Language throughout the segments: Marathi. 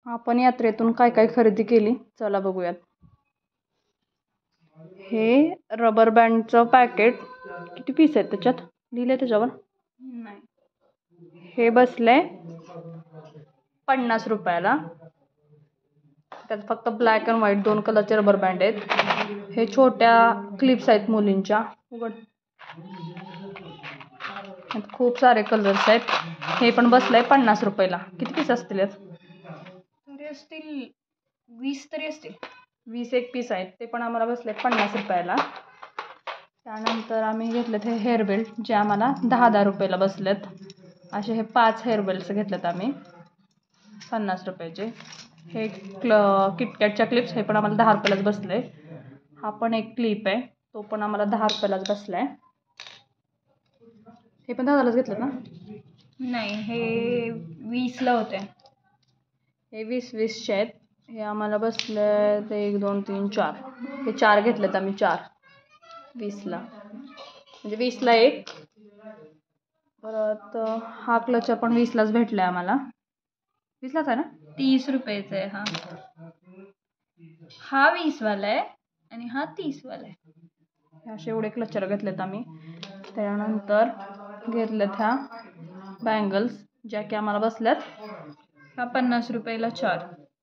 आपण यात्रेतून काय काय खरेदी केली चला बघूयात. हे रबर बँडचं पॅकेट किती पीस आहेत त्याच्यात लिहिलंय त्याच्यावर नाही. हे बसलंय 50 रुपयाला. त्यात फक्त ब्लॅक अँड व्हाईट 2 कलरचे रबर बँड आहेत. हे छोट्या क्लिप्स आहेत मुलींच्या. उघड. खूप सारे कलर्स आहेत. हे पण बसलंय 50 रुपयाला. किती पीस असतील यात? तरी असतील 20 तरी असतील. 20 एक पीस आहेत. ते पण आम्हाला बसले 50 रुपयाला. त्यानंतर आम्ही घेतलेत हे हेअर बेल्ट जे आम्हाला 10 रुपयाला बसलेत. असे हे 5 हेअर बेल्ट्स घेतलेत आम्ही 50 रुपयाचे. हे किटकॅटच्या क्लिप्स हे पण आम्हाला 10 रुपयालाच बसले. हा पण एक क्लिप आहे तो पण आम्हाला 10 रुपयालाच बसलाय. हे पण 10लाच घेतलं ना? नाही, हे 20ला होते. हे 20चे आहेत. हे आम्हाला बसले 1 2 3 4. हे 4 घेतलेत आम्ही 4 20ला. म्हणजे 20ला एक. परत हा क्लचर पण 20लाच भेटलाय आम्हाला. 20लाच आहे ना? 30 रुपयाचा आहे हा. हा 20वाला आहे आणि हा 30वाला आहे. असे एवढे क्लचर घेतलेत आम्ही. त्यानंतर घेतल्यात ह्या बँगल्स ज्या की आम्हाला बसल्यात ह्या 50 रुपयाला 4.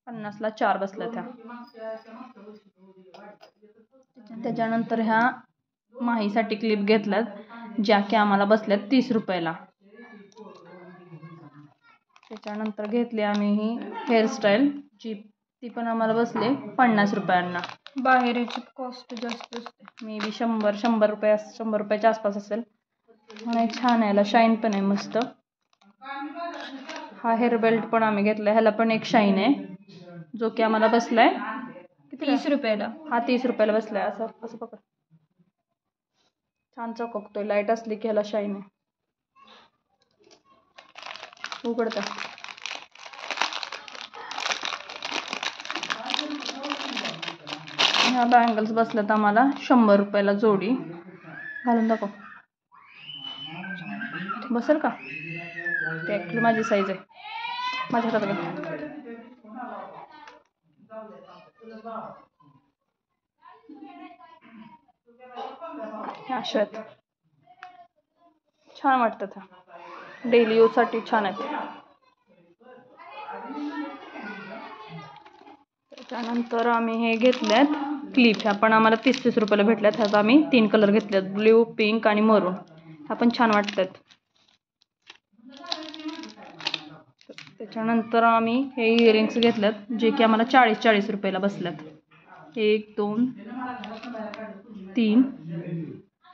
50ला 4 बसल्यात ह्या. त्याच्यानंतर ह्या माहीसाठी क्लिप घेतल्यात ज्या की आम्हाला बसल्यात 30 रुपयाला. त्याच्यानंतर घेतली आम्ही ही हेअरस्टाईल जी ती पण आम्हाला बसले 50 रुपयांना. बाहेर याची कॉस्ट जास्त असते. मे बी 100 रुपयाच्या आसपास असेल. आणि छान आहे. याला शाईन पण आहे मस्त. हा हेअर बेल्ट पण आम्ही घेतलाय. ह्याला पण एक शाईन आहे जो की आम्हाला बसलाय 30 रुपयाला. हा 30 रुपयाला बसलाय. असं पकड. छान चमकतोय. लाईट असली की ह्याला शाईन आहे. उघडतं. ह्या बँगल्स बसल्यात आम्हाला 100 रुपयाला जोडी. घालून दाखव. बसेल का? ते ॲक्च्युली माझी साईज आहे. माझ्या हातात घाल. अशा आहेत. छान वाटतात. डेली यूजसाठी छान आहेत. त्यानंतर आम्ही हे घेतल्यात क्लिप. ह्या पण आम्हाला 30 रुपयाला भेटल्यात. ह्यात आम्ही 3 कलर घेतलेत ब्ल्यू, पिंक आणि मरून. ह्या पण छान वाटतात. त्याच्यानंतर आम्ही हे इयरिंग्स घेतल्यात जे की आम्हाला 40 रुपयाला बसल्यात. 1 2 3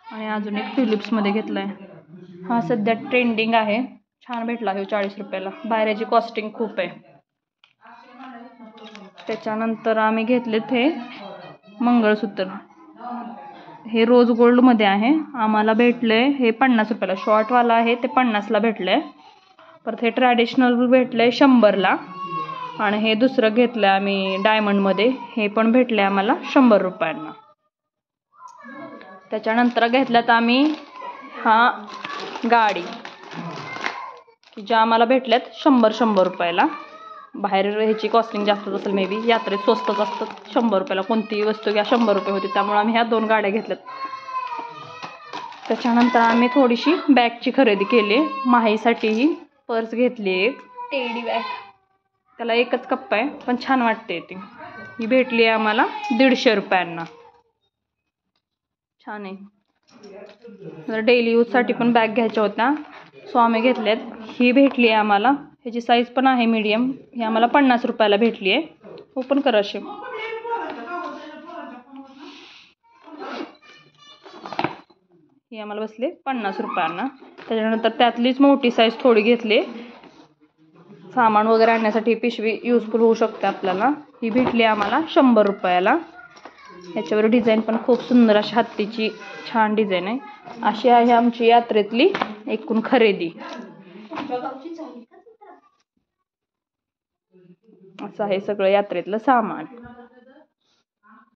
आणि अजून एक फिलिप्समध्ये घेतलाय. हा सध्या ट्रेंडिंग आहे. छान भेटला हे 40 रुपयाला. बाहेर याची कॉस्टिंग खूप आहे. त्याच्यानंतर आम्ही घेतलेत हे मंगळसूत्र. हे रोज गोल्डमध्ये आहे. आम्हाला भेटले हे 50 रुपयाला. शॉर्टवाला आहे ते 50ला भेटले. परत हे ट्रॅडिशनल भेटले 100ला. आणि हे दुसरं घेतलं आम्ही डायमंडमध्ये. हे पण भेटले आम्हाला 100 रुपयांना. त्याच्यानंतर घेतल्यात आम्ही हा गाडी की ज्या आम्हाला भेटल्यात 100 रुपयाला. बाहेर ह्याची कॉस्टिंग जास्तच असेल मे बी. यात्रेत स्वस्तच असतात. 100 रुपयाला कोणतीही वस्तू घ्या 100 रुपये होती. त्यामुळे आम्ही ह्या 2 गाड्या घेतल्यात. त्याच्यानंतर आम्ही थोडीशी बॅगची खरेदी केली. माहीसाठी ही पर्स घेतली एक टेडी बॅग. त्याला एकच कप्पा आहे पण छान वाटते ती. ही भेटली आहे आम्हाला 150 रुपयांना. छान आहे. जर डेली यूजसाठी पण बॅग घ्यायच्या होत्या सो आम्ही घेतल्यात. ही भेटली आहे आम्हाला. ह्याची साईज पण आहे मीडियम. ही आम्हाला 50 रुपयाला भेटली आहे. ओपन कर अशी. ही आम्हाला बसले 50 रुपयांना. त्याच्यानंतर त्यातलीच मोठी साईज थोडी घेतली. सामान वगैरे आणण्यासाठी पिशवी युजफुल होऊ शकते आपल्याला. ही भेटली आम्हाला 100 रुपयाला. ह्याच्यावर डिझाईन पण खूप सुंदर अशी हत्तीची छान डिझाईन आहे. अशी आहे आमची यात्रेतली एकूण खरेदी. असं आहे सगळं यात्रेतलं सामान.